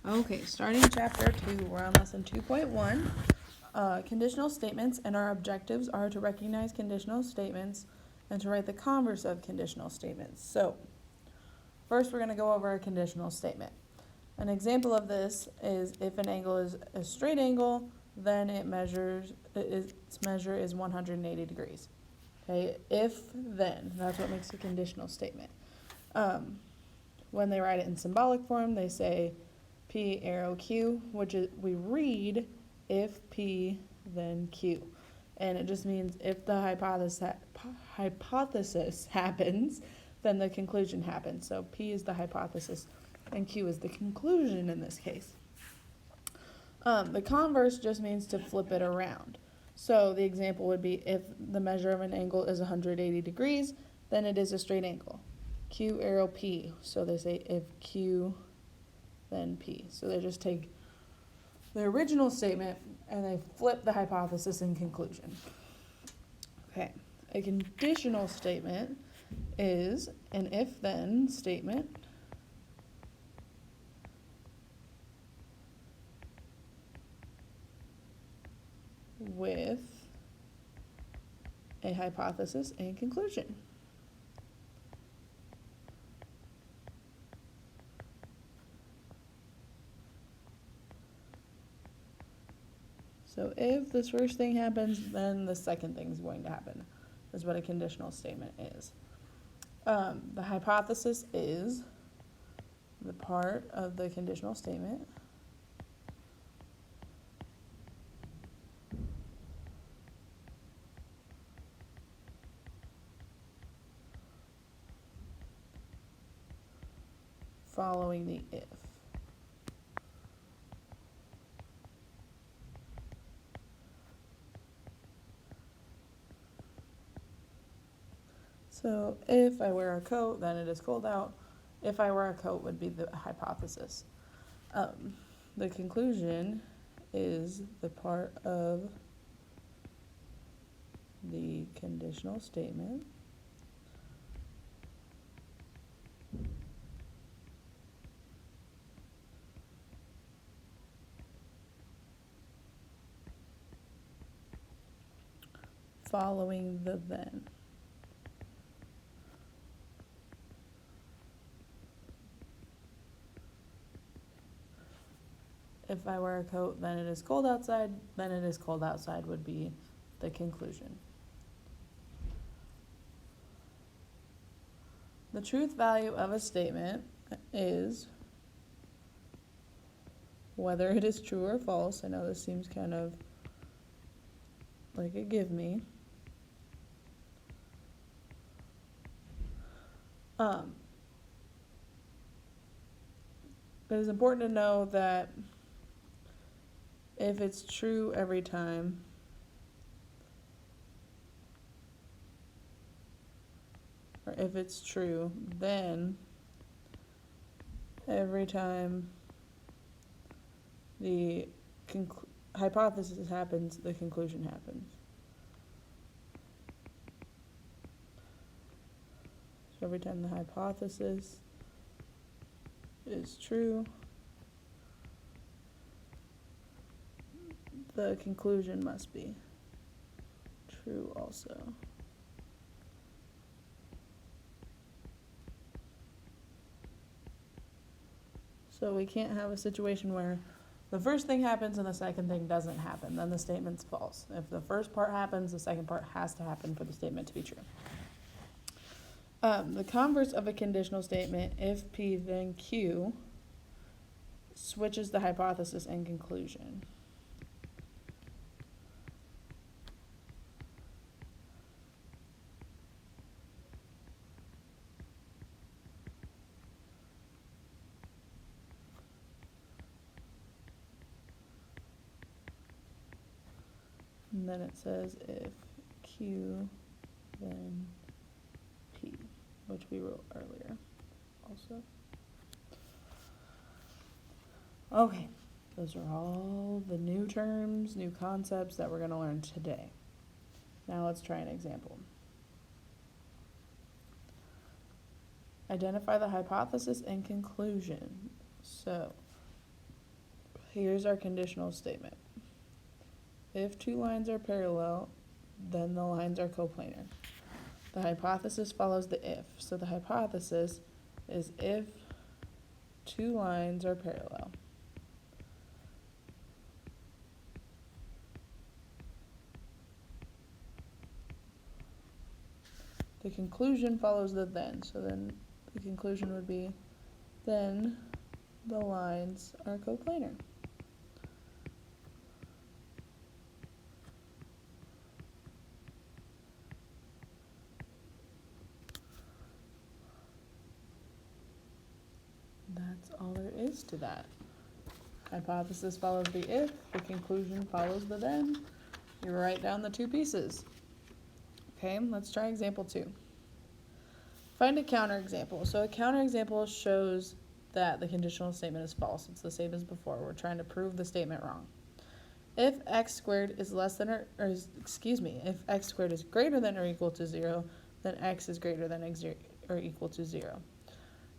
Okay, starting chapter 2, we're on lesson 2.1. Conditional statements, and our objectives are to recognize conditional statements and to write the converse of conditional statements. So, first we're going to go over a conditional statement. An example of this is if an angle is a straight angle, then its measure is 180 degrees. Okay, if then, that's what makes a conditional statement. When they write it in symbolic form, they say P arrow Q, which is, we read if P then Q. And it just means if the hypothesis happens, then the conclusion happens. So P is the hypothesis and Q is the conclusion in this case. The converse just means to flip it around. So the example would be if the measure of an angle is 180 degrees, then it is a straight angle. Q arrow P. So they say if Q then P. So they just take the original statement and they flip the hypothesis and conclusion. Okay, a conditional statement is an if-then statement with a hypothesis and conclusion. So if this first thing happens, then the second thing is going to happen, is what a conditional statement is. The hypothesis is the part of the conditional statement following the if. So if I wear a coat, then it is cold out. If I wear a coat would be the hypothesis. The conclusion is the part of the conditional statement following the then. If I wear a coat, then it is cold outside, then it is cold outside would be the conclusion. The truth value of a statement is whether it is true or false. I know this seems kind of like a give me. But it's important to know that if it's true every time, or if it's true, then every time the hypothesis happens, the conclusion happens. So every time the hypothesis is true, the conclusion must be true also. So we can't have a situation where the first thing happens and the second thing doesn't happen. Then the statement's false. If the first part happens, the second part has to happen for the statement to be true. The converse of a conditional statement, if P then Q, switches the hypothesis and conclusion. And then it says if Q then P, which we wrote earlier also. Okay, those are all the new terms, new concepts that we're going to learn today. Now let's try an example. Identify the hypothesis and conclusion. So here's our conditional statement. If two lines are parallel, then the lines are coplanar. The hypothesis follows the if. So the hypothesis is if two lines are parallel. The conclusion follows the then. So then the conclusion would be, then the lines are coplanar. That's all there is to that. Hypothesis follows the if, the conclusion follows the then. You write down the two pieces. Okay, let's try example 2. Find a counterexample. So a counterexample shows that the conditional statement is false. It's the same as before. We're trying to prove the statement wrong. If x squared is less than if x squared is greater than or equal to 0, then x is greater than or equal to 0.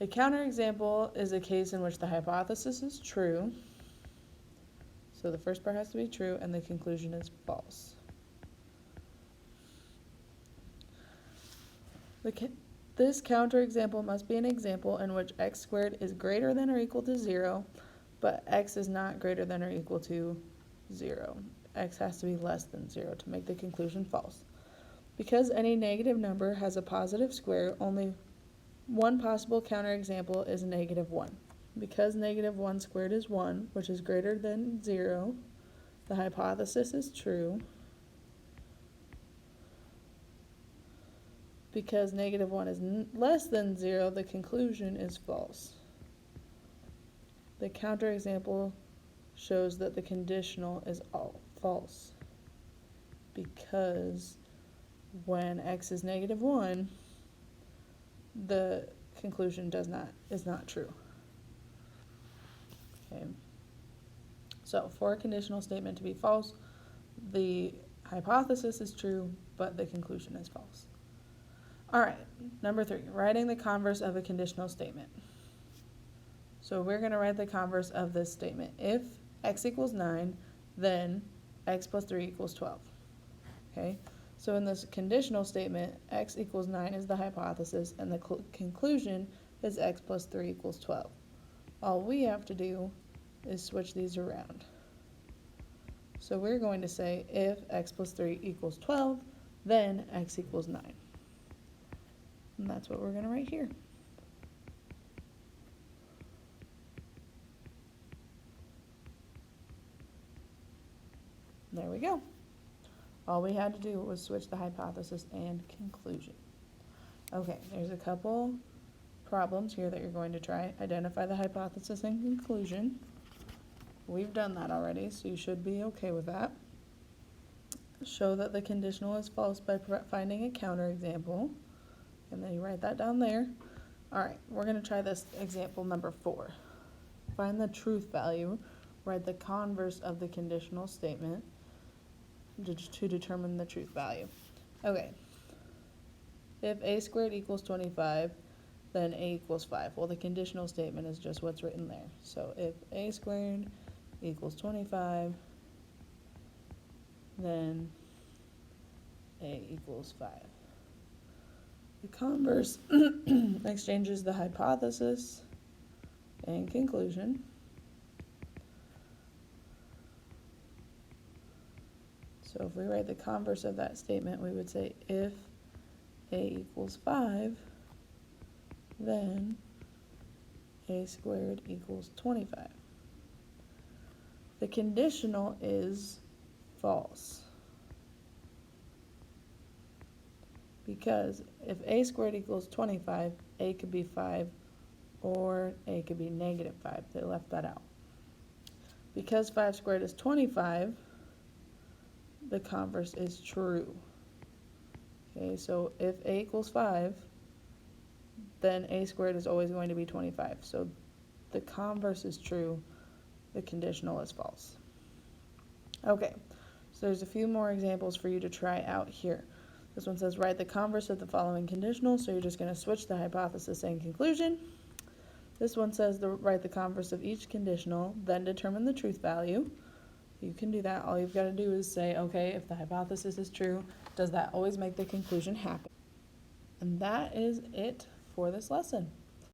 A counterexample is a case in which the hypothesis is true. So the first part has to be true and the conclusion is false. This counterexample must be an example in which x squared is greater than or equal to 0, but x is not greater than or equal to 0. X has to be less than 0 to make the conclusion false. Because any negative number has a positive square, only one possible counterexample is -1. Because -1 squared is 1, which is greater than 0, the hypothesis is true. Because -1 is less than 0, the conclusion is false. The counterexample shows that the conditional is all false. Because when x is -1, the conclusion is not true. Okay. So for a conditional statement to be false, the hypothesis is true, but the conclusion is false. All right, number 3, writing the converse of a conditional statement. So we're going to write the converse of this statement. If x equals 9, then x plus 3 equals 12. Okay, so in this conditional statement, x equals 9 is the hypothesis, and the conclusion is x plus 3 equals 12. All we have to do is switch these around. So we're going to say if x plus 3 equals 12, then x equals 9. And that's what we're going to write here. There we go. All we had to do was switch the hypothesis and conclusion. Okay, there's a couple problems here that you're going to try. Identify the hypothesis and conclusion. We've done that already, so you should be okay with that. Show that the conditional is false by finding a counterexample. And then you write that down there. All right, we're going to try this example number 4. Find the truth value. Write the converse of the conditional statement to determine the truth value. Okay. If a squared equals 25, then a equals 5. Well, the conditional statement is just what's written there. So if a squared equals 25, then a equals 5. The converse exchanges the hypothesis and conclusion. So if we write the converse of that statement, we would say if a equals 5, then a squared equals 25. The conditional is false. Because if a squared equals 25, a could be 5 or a could be -5. They left that out. Because 5 squared is 25, the converse is true. Okay, so if a equals 5, then a squared is always going to be 25. So the converse is true, the conditional is false. Okay, so there's a few more examples for you to try out here. This one says write the converse of the following conditional, so you're just going to switch the hypothesis and conclusion. This one says to write the converse of each conditional, then determine the truth value. You can do that. All you've got to do is say, okay, if the hypothesis is true, does that always make the conclusion happen? And that is it for this lesson.